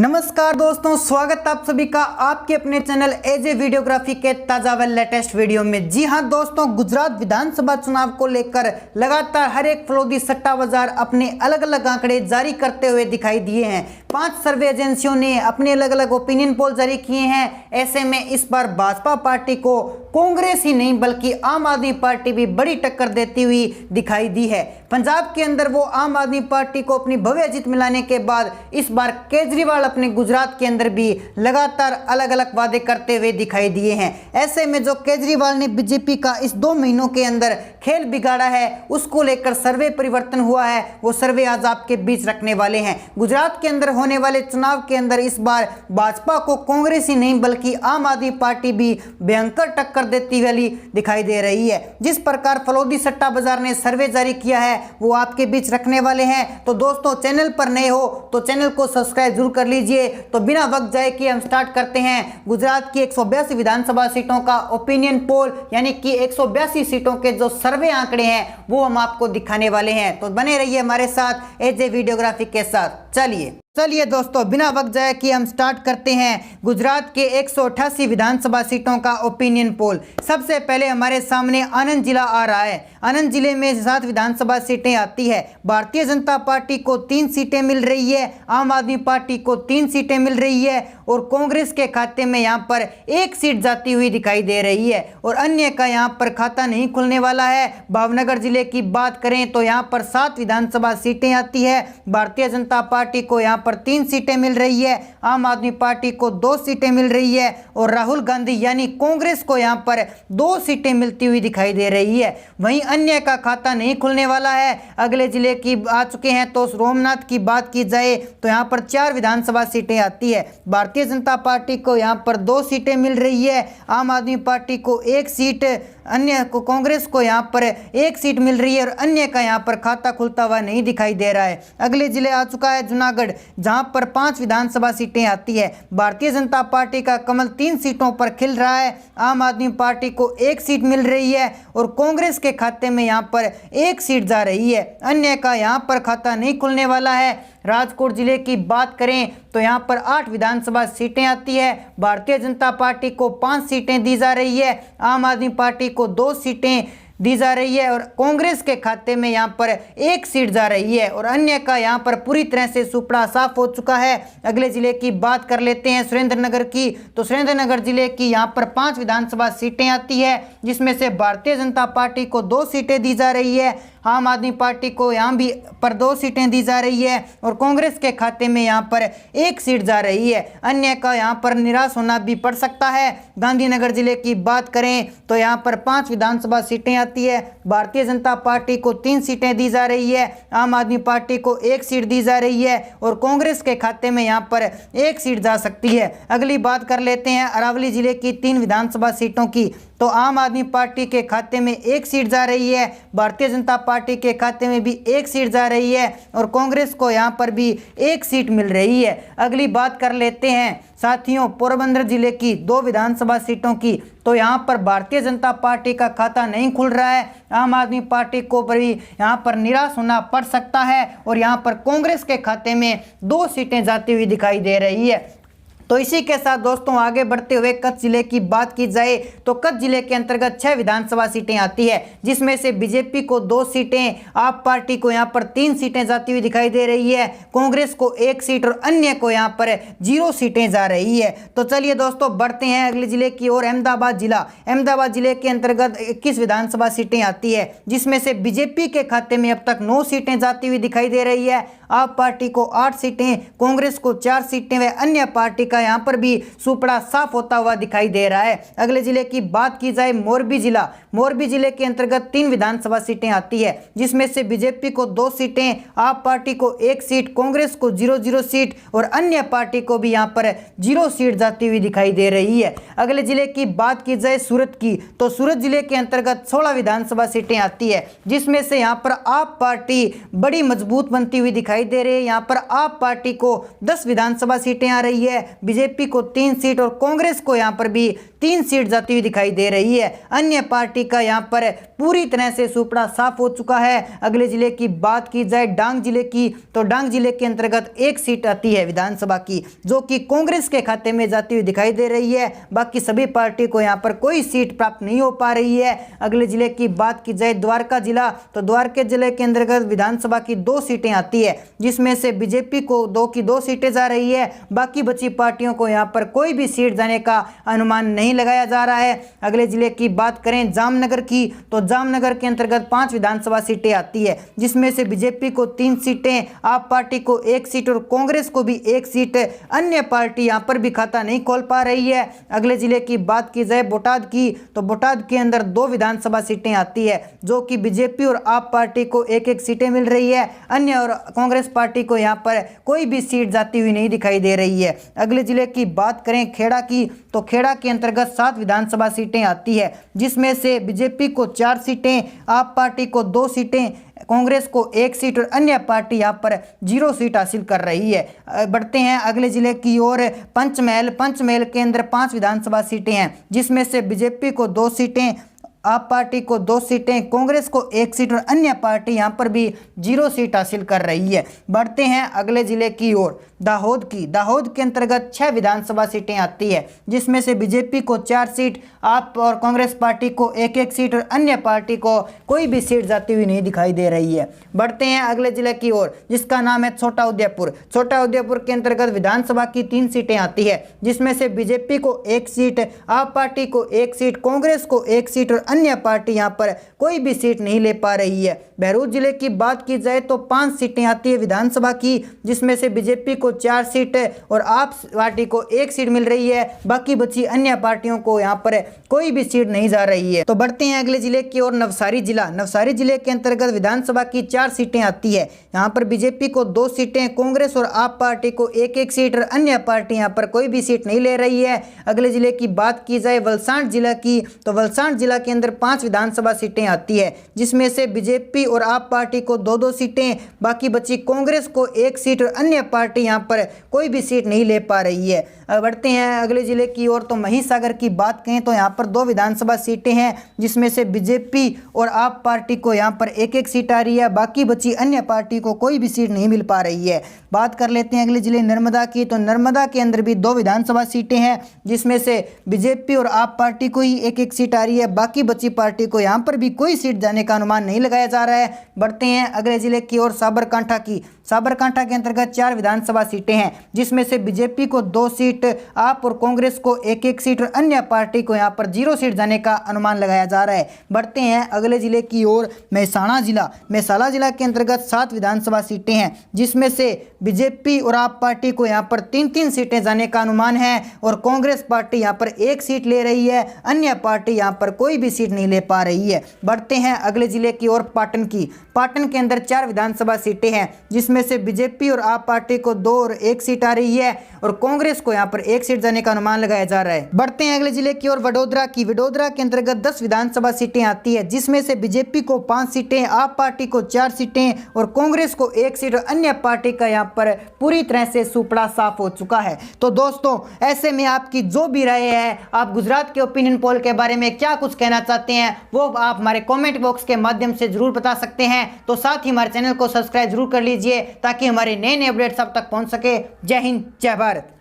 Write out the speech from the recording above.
नमस्कार दोस्तों, स्वागत आप सभी का आपके अपने चैनल एजे वीडियोग्राफी के ताजा व लेटेस्ट वीडियो में। जी हां दोस्तों, गुजरात विधानसभा चुनाव को लेकर लगातार हर एक फरोदी सट्टा बाजार अपने अलग अलग आंकड़े जारी करते हुए दिखाई दिए हैं। 5 सर्वे एजेंसियों ने अपने अलग अलग ओपिनियन पोल जारी किए हैं। ऐसे में इस बार भाजपा पार्टी को कांग्रेस ही नहीं बल्कि आम आदमी पार्टी भी बड़ी टक्कर देती हुई दिखाई दी है। पंजाब के अंदर वो आम आदमी पार्टी को अपनी भव्य जीत मिलाने के बाद इस बार केजरीवाल अपने गुजरात के अंदर भी लगातार अलग अलग वादे करते हुए दिखाई दिए हैं। ऐसे में जो केजरीवाल ने बीजेपी का इस 2 महीनों के अंदर खेल बिगाड़ा है, उसको लेकर सर्वे परिवर्तन हुआ है, वो सर्वे आज आपके बीच रखने वाले हैं। गुजरात के अंदर होने वाले चुनाव के अंदर इस बार भाजपा को कांग्रेस ही नहीं बल्कि आम आदमी पार्टी भी भयंकर टक्कर देती वाली दिखाई दे रही है। जिस प्रकार फलोदी सट्टा बाजार ने सर्वे जारी किया है वो आपके बीच रखने वाले हैं। तो दोस्तों, चैनल पर नए हो तो चैनल को सब्सक्राइब जरूर कर लीजिए। तो बिना वक्त जाए कि हम स्टार्ट करते हैं गुजरात की 182 विधानसभा सीटों का ओपिनियन पोल, यानी कि 182 सीटों के जो सर्वे आंकड़े हैं वो हम आपको दिखाने वाले हैं। तो बने रहिए हमारे साथ एजे वीडियोग्राफी के साथ। चलिए दोस्तों, बिना वक्त जाए कि हम स्टार्ट करते हैं गुजरात के 188 विधानसभा सीटों का ओपिनियन पोल। सबसे पहले हमारे सामने आनंद जिला आ रहा है। आनंद जिले में 7 विधानसभा सीटें आती है। भारतीय जनता पार्टी को 3 सीटें मिल रही है, आम आदमी पार्टी को 3 सीटें मिल रही है और कांग्रेस के खाते में यहाँ पर 1 सीट जाती हुई दिखाई दे रही है और अन्य का यहाँ पर खाता नहीं खुलने वाला है। भावनगर जिले की बात करें तो यहाँ पर 7 विधानसभा सीटें आती है। भारतीय जनता पार्टी को यहाँ पर 3 सीटें मिल रही है, आम आदमी पार्टी को 2 सीटें मिल रही है और राहुल गांधी यानी कांग्रेस को यहाँ पर 2 सीटें मिलती हुई दिखाई दे रही है। वहीं अन्य का खाता नहीं खुलने वाला है। अगले जिले की आ चुके हैं तो सोमनाथ की बात की जाए तो यहाँ पर 4 विधानसभा सीटें आती है। भारतीय जनता पार्टी को यहाँ पर 2 सीटें मिल रही है, आम आदमी पार्टी को 1 सीट, अन्य को कांग्रेस को यहाँ पर 1 सीट मिल रही है और अन्य का यहाँ पर खाता खुलता हुआ नहीं दिखाई दे रहा है। अगले जिले आ चुका है जूनागढ़, जहां पर 5 विधानसभा सीटें आती है। भारतीय जनता पार्टी का कमल 3 सीटों पर खिल रहा है, आम आदमी पार्टी को 1 सीट मिल रही है और कांग्रेस के खाते में यहाँ पर 1 सीट जा रही है, अन्य का यहाँ पर खाता नहीं खुलने वाला है। राजकोट जिले की बात करें तो यहाँ पर 8 विधानसभा सीटें आती है। भारतीय जनता पार्टी को 5 सीटें दी जा रही है, आम आदमी पार्टी को 2 सीटें दी जा रही है और कांग्रेस के खाते में यहाँ पर 1 सीट जा रही है और अन्य का यहाँ पर पूरी तरह से सुपड़ा साफ हो चुका है। अगले जिले की बात कर लेते हैं सुरेंद्रनगर की। तो सुरेंद्रनगर जिले की यहाँ पर 5 विधानसभा सीटें आती है, जिसमें से भारतीय जनता पार्टी को 2 सीटें दी जा रही है, आम आदमी पार्टी को यहाँ भी पर 2 सीटें दी जा रही है और कांग्रेस के खाते में यहाँ पर 1 सीट जा रही है। अन्य का यहाँ पर निराश होना भी पड़ सकता है। गांधीनगर जिले की बात करें तो यहाँ पर 5 विधानसभा सीटें आती है। भारतीय जनता पार्टी को 3 सीटें दी जा रही है, आम आदमी पार्टी को 1 सीट दी जा रही है और कांग्रेस के खाते में यहाँ पर 1 सीट जा सकती है। अगली बात कर लेते हैं अरावली जिले की 3 विधानसभा सीटों की। तो आम आदमी पार्टी के खाते में 1 सीट जा रही है, भारतीय जनता पार्टी के खाते में भी 1 सीट जा रही है और कांग्रेस को यहाँ पर भी 1 सीट मिल रही है। अगली बात कर लेते हैं साथियों पोरबंदर जिले की 2 विधानसभा सीटों की। तो यहाँ पर भारतीय जनता पार्टी का खाता नहीं खुल रहा है, आम आदमी पार्टी को भी यहाँ पर निराश होना पड़ सकता है और यहाँ पर कांग्रेस के खाते में 2 सीटें जाती हुई दिखाई दे रही है। तो इसी के साथ दोस्तों आगे बढ़ते हुए कच्छ जिले की बात की जाए तो कच्छ जिले के अंतर्गत 6 विधानसभा सीटें आती है, जिसमें से बीजेपी को 2 सीटें, आप पार्टी को यहाँ पर 3 सीटें जाती हुई दिखाई दे रही है, कांग्रेस को 1 सीट और अन्य को यहाँ पर 0 सीटें जा रही है। तो चलिए दोस्तों बढ़ते हैं अगले जिले की ओर। अहमदाबाद जिले के अंतर्गत 21 विधानसभा सीटें आती है, जिसमें से बीजेपी के खाते में अब तक 9 सीटें जाती हुई दिखाई दे रही है, आप पार्टी को 8 सीटें, कांग्रेस को 4 सीटें व अन्य पार्टी का यहाँ पर भी सुपड़ा साफ होता हुआ दिखाई दे रहा है। अगले जिले की बात की जाए मोरबी जिले के अंतर्गत 3 विधानसभा सीटें आती है, जिसमें से बीजेपी को 2 सीटें, आप पार्टी को 1 सीट, कांग्रेस को 0 सीट और अन्य पार्टी को भी यहाँ पर 0 सीट जाती हुई दिखाई दे रही है। अगले जिले की बात की जाए सूरत की, तो सूरत जिले के अंतर्गत 16 विधानसभा सीटें आती है, जिसमें से यहाँ पर आप पार्टी बड़ी मजबूत बनती हुई दिखाई दे रही है। यहाँ पर आप पार्टी को 10 विधानसभा सीटें आ रही है, बीजेपी को 3 सीट और कांग्रेस को यहाँ पर भी 3 सीट जाती हुई दिखाई दे रही है। अन्य पार्टी का यहाँ पर पूरी तरह से सुपड़ा साफ हो चुका है। अगले जिले की बात की जाए डांग जिले की, तो डांग जिले के अंतर्गत 1 सीट आती है विधानसभा की, जो कि कांग्रेस के खाते में जाती हुई दिखाई दे रही है। बाकी सभी पार्टी को यहाँ पर कोई सीट प्राप्त नहीं हो पा रही है। अगले जिले की बात की जाए द्वारका जिला, तो द्वारका जिले के अंतर्गत विधानसभा की 2 सीटें आती है, जिसमें से बीजेपी को 2 की 2 सीटें जा रही है। बाकी बची पार्टियों को यहाँ पर कोई भी सीट जाने का अनुमान नहीं लगाया जा रहा है। अगले जिले की बात करें जामनगर की, तो जामनगर के अंतर्गत 5 विधानसभा सीटें आती है, जिसमें से बीजेपी को 3 सीटें, आप पार्टी को 1 सीट और कांग्रेस को भी 1 सीट। अन्य पार्टी यहाँ पर भी खाता नहीं खोल पा रही है। अगले जिले की बात की जाए बोटाद की, तो बोटाद के अंदर 2 विधानसभा सीटें आती है, जो कि बीजेपी और आप पार्टी को 1-1 सीटें मिल रही है। अन्य और कांग्रेस पार्टी को यहाँ पर कोई भी सीट जाती हुई नहीं दिखाई दे रही है। अगले जिले की बात करें खेड़ा की, तो खेड़ा के अंतर्गत 7 विधानसभा सीटें आती है, जिसमें से बीजेपी को 4 सीटें, आप पार्टी को 2 सीटें, कांग्रेस को 1 सीट और अन्य पार्टी यहाँ पर 0 सीट हासिल कर रही है। बढ़ते हैं अगले जिले की ओर पंचमहल के अंदर 5 विधानसभा सीटें हैं, जिसमें से बीजेपी को 2 सीटें, आप पार्टी को 2 सीटें, कांग्रेस को 1 सीट और अन्य पार्टी यहाँ पर भी 0 सीट हासिल कर रही है। बढ़ते हैं अगले जिले की ओर दाहोद की, दाहोद के अंतर्गत 6 विधानसभा सीटें आती है, जिसमें से बीजेपी को 4 सीट, आप और कांग्रेस पार्टी को 1-1 सीट और अन्य पार्टी को कोई भी सीट जाती हुई नहीं दिखाई दे रही है। बढ़ते हैं अगले जिले की ओर, जिसका नाम है छोटा उदयपुर। छोटा उदयपुर के अंतर्गत विधानसभा की 3 सीटें आती है, जिसमें से बीजेपी को 1 सीट, आप पार्टी को 1 सीट, कांग्रेस को 1 सीट और अन्य पार्टी यहाँ पर कोई भी सीट नहीं ले पा रही है। बहरोज जिले की बात की जाए तो 5 सीटें आती है विधानसभा की, जिसमें से बीजेपी को 4 सीट और आप पार्टी को 1 सीट मिल रही है। बाकी बची अन्य पार्टियों को यहाँ पर कोई भी सीट नहीं जा रही है। तो बढ़ते हैं अगले जिले की ओर नवसारी जिला। नवसारी जिले के अंतर्गत विधानसभा की 4 सीटें आती है, यहाँ पर बीजेपी को 2 सीटें, कांग्रेस और आप पार्टी को 1-1 सीट और अन्य पार्टी यहाँ पर कोई भी सीट नहीं ले रही है। अगले जिले की बात की जाए वलसाड जिला की, तो वलसाड जिला के अंदर 5 विधानसभा सीटें आती है, जिसमें से बीजेपी और आप पार्टी को 2-2 सीटें, बाकी बची कांग्रेस को 1 सीट और अन्य पार्टी यहाँ पर कोई भी सीट नहीं ले पा रही है। बढ़ते हैं अगले जिले की ओर, तो महिसागर की बात करें तो यहाँ पर 2 विधानसभा सीटें हैं, जिसमें से बीजेपी और आप पार्टी को यहाँ पर 1-1 सीट आ रही है। बाकी बची अन्य पार्टी को कोई भी सीट नहीं मिल पा रही है। बात कर लेते हैं अगले जिले नर्मदा की, तो नर्मदा के अंदर भी 2 विधानसभा सीटें हैं, जिसमें से बीजेपी और आप पार्टी को ही 1-1 सीट आ रही है। बाकी बची पार्टी को यहाँ पर भी कोई सीट जाने का अनुमान नहीं लगाया जा रहा है। बढ़ते हैं अगले जिले की ओर साबरकांठा की। साबरकांठा के अंतर्गत 4 विधानसभा सीटें हैं, जिसमें से बीजेपी को 2 सीट, आप और कांग्रेस को 1-1 सीट और अन्य पार्टी को यहाँ पर 0 सीट जाने का अनुमान लगाया जा रहा है। बढ़ते हैं अगले जिले की ओर मेहसाणा जिला। मेहसाणा जिला के अंतर्गत 7 विधानसभा सीटें हैं, जिसमें से बीजेपी और आप पार्टी को यहाँ पर 3-3 सीटें जाने का अनुमान है और कांग्रेस पार्टी यहाँ पर 1 सीट ले रही है। अन्य पार्टी यहाँ पर कोई भी सीट नहीं ले पा रही है। बढ़ते हैं अगले जिले की ओर पाटन की। पाटन के अंदर 4 विधानसभा सीटें हैं, जिसमें से बीजेपी और आप पार्टी को 2 और 1 सीट आ रही है और कांग्रेस को यहाँ पर 1 सीट जाने का अनुमान लगाया जा रहा है। बढ़ते हैं अगले जिले की ओर वडोदरा की। वडोदरा के अंतर्गत 10 विधानसभा सीटें आती है, जिसमें से बीजेपी को 5 सीटें, आप पार्टी को 4 सीटें और कांग्रेस को 1 सीट और अन्य पार्टी का यहाँ पर पूरी तरह से सुपड़ा साफ हो चुका है। तो दोस्तों, ऐसे में आपकी जो भी राय है, आप गुजरात के ओपिनियन पोल के बारे में क्या कुछ कहना चाहते हैं, वो आप हमारे कमेंट बॉक्स के माध्यम से जरूर बता सकते हैं। तो साथ ही हमारे चैनल को सब्सक्राइब जरूर कर लीजिए, ताकि हमारे नए अपडेट्स आप तक पहुंच सके। जय हिंद, जय भारत।